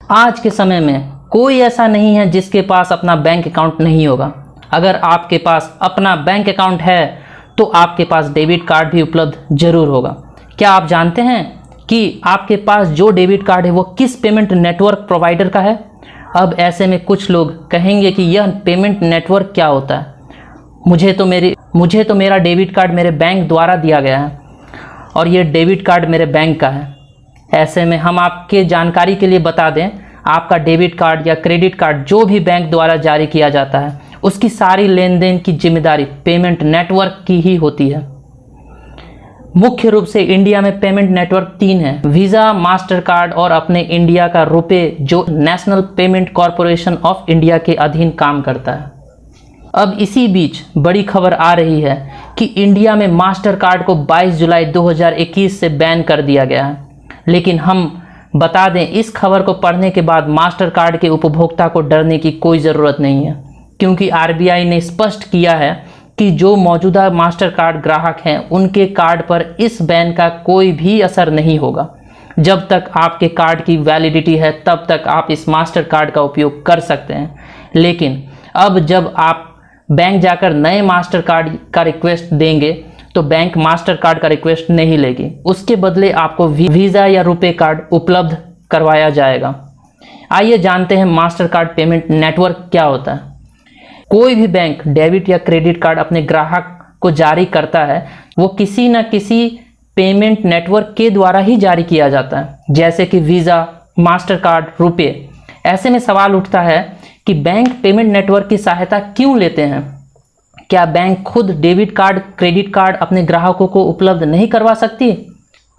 आज के समय में कोई ऐसा नहीं है जिसके पास अपना बैंक अकाउंट नहीं होगा। अगर आपके पास अपना बैंक अकाउंट है तो आपके पास डेबिट कार्ड भी उपलब्ध जरूर होगा। क्या आप जानते हैं कि आपके पास जो डेबिट कार्ड है वो किस पेमेंट नेटवर्क प्रोवाइडर का है? अब ऐसे में कुछ लोग कहेंगे कि यह पेमेंट नेटवर्क क्या होता है। मुझे तो मेरा डेबिट कार्ड मेरे बैंक द्वारा दिया गया है और ये डेबिट कार्ड मेरे बैंक का है। ऐसे में हम आपके जानकारी के लिए बता दें, आपका डेबिट कार्ड या क्रेडिट कार्ड जो भी बैंक द्वारा जारी किया जाता है उसकी सारी लेन देन की जिम्मेदारी पेमेंट नेटवर्क की ही होती है। मुख्य रूप से इंडिया में पेमेंट नेटवर्क 3 है: वीज़ा, मास्टर कार्ड और अपने इंडिया का रुपे, जो national payment corporation of India के अधीन काम करता है। अब इसी बीच बड़ी खबर आ रही है कि इंडिया में मास्टर कार्ड को 22 जुलाई 2021 से बैन कर दिया गया है। लेकिन हम बता दें, इस खबर को पढ़ने के बाद मास्टर कार्ड के उपभोक्ता को डरने की कोई ज़रूरत नहीं है, क्योंकि आरबीआई ने स्पष्ट किया है कि जो मौजूदा मास्टर कार्ड ग्राहक हैं उनके कार्ड पर इस बैन का कोई भी असर नहीं होगा। जब तक आपके कार्ड की वैलिडिटी है तब तक आप इस मास्टर कार्ड का उपयोग कर सकते हैं। लेकिन अब जब आप बैंक जाकर नए मास्टर कार्ड का रिक्वेस्ट देंगे तो बैंक मास्टर कार्ड का रिक्वेस्ट नहीं लेगी, उसके बदले आपको वीज़ा या रुपे कार्ड उपलब्ध करवाया जाएगा। आइए जानते हैं मास्टर कार्ड पेमेंट नेटवर्क क्या होता है। कोई भी बैंक डेबिट या क्रेडिट कार्ड अपने ग्राहक को जारी करता है वो किसी न किसी पेमेंट नेटवर्क के द्वारा ही जारी किया जाता है, जैसे कि वीज़ा, मास्टर कार्ड, रुपे। ऐसे में सवाल उठता है कि बैंक पेमेंट नेटवर्क की सहायता क्यों लेते हैं? क्या बैंक खुद डेबिट कार्ड, क्रेडिट कार्ड अपने ग्राहकों को उपलब्ध नहीं करवा सकती?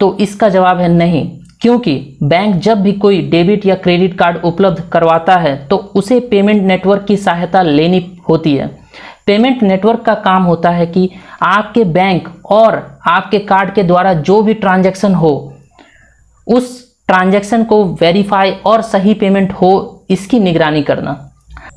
तो इसका जवाब है नहीं, क्योंकि बैंक जब भी कोई डेबिट या क्रेडिट कार्ड उपलब्ध करवाता है तो उसे पेमेंट नेटवर्क की सहायता लेनी होती है। पेमेंट नेटवर्क का काम होता है कि आपके बैंक और आपके कार्ड के द्वारा जो भी ट्रांजैक्शन हो उस ट्रांजैक्शन को वेरीफाई और सही पेमेंट हो, इसकी निगरानी करना।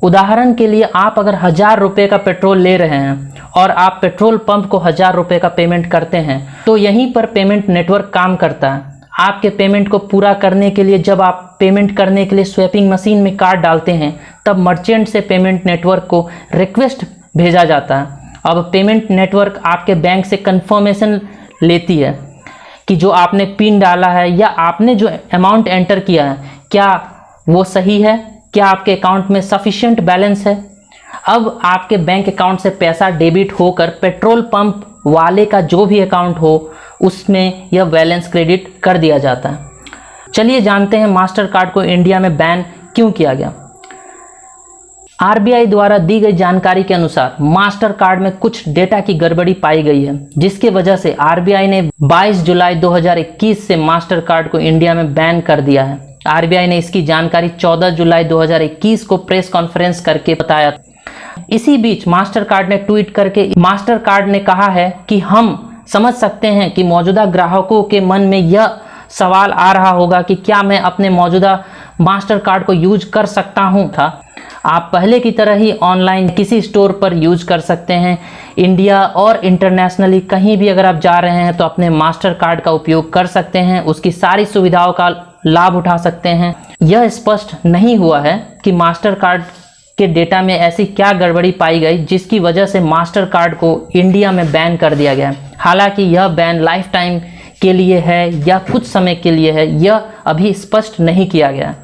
उदाहरण के लिए, आप अगर 1000 रुपये का पेट्रोल ले रहे हैं और आप पेट्रोल पंप को 1000 रुपये का पेमेंट करते हैं तो यहीं पर पेमेंट नेटवर्क काम करता है। आपके पेमेंट को पूरा करने के लिए जब आप पेमेंट करने के लिए स्वैपिंग मशीन में कार्ड डालते हैं तब मर्चेंट से पेमेंट नेटवर्क को रिक्वेस्ट भेजा जाता है। अब पेमेंट नेटवर्क आपके बैंक से कंफर्मेशन लेती है कि जो आपने पिन डाला है या आपने जो अमाउंट एंटर किया है क्या वो सही है, क्या आपके अकाउंट में सफिशिएंट बैलेंस है। अब आपके बैंक अकाउंट से पैसा डेबिट होकर पेट्रोल पंप वाले का जो भी अकाउंट हो उसमें यह बैलेंस क्रेडिट कर दिया जाता है। चलिए जानते हैं मास्टर कार्ड को इंडिया में बैन क्यों किया गया। आरबीआई द्वारा दी गई जानकारी के अनुसार मास्टर कार्ड में कुछ डेटा की गड़बड़ी पाई गई है, जिसके वजह से आरबीआई ने 22 जुलाई 2021 से मास्टर कार्ड को इंडिया में बैन कर दिया है। आरबीआई ने इसकी जानकारी 14 जुलाई 2021 को प्रेस कॉन्फ्रेंस करके बताया। इसी बीच मास्टर कार्ड ने ट्वीट करके मास्टर कार्ड ने कहा है कि हम समझ सकते हैं कि मौजूदा ग्राहकों के मन में यह सवाल आ रहा होगा कि क्या मैं अपने मौजूदा मास्टर कार्ड को यूज कर सकता हूं था। आप पहले की तरह ही ऑनलाइन किसी स्टोर पर यूज कर सकते हैं। इंडिया और इंटरनेशनली कहीं भी अगर आप जा रहे हैं तो अपने मास्टर कार्ड का उपयोग कर सकते हैं, उसकी सारी सुविधाओं का लाभ उठा सकते हैं। यह स्पष्ट नहीं हुआ है कि मास्टर कार्ड के डेटा में ऐसी क्या गड़बड़ी पाई गई जिसकी वजह से मास्टर कार्ड को इंडिया में बैन कर दिया गया। हालांकि यह बैन लाइफ टाइम के लिए है या कुछ समय के लिए है, यह अभी स्पष्ट नहीं किया गया।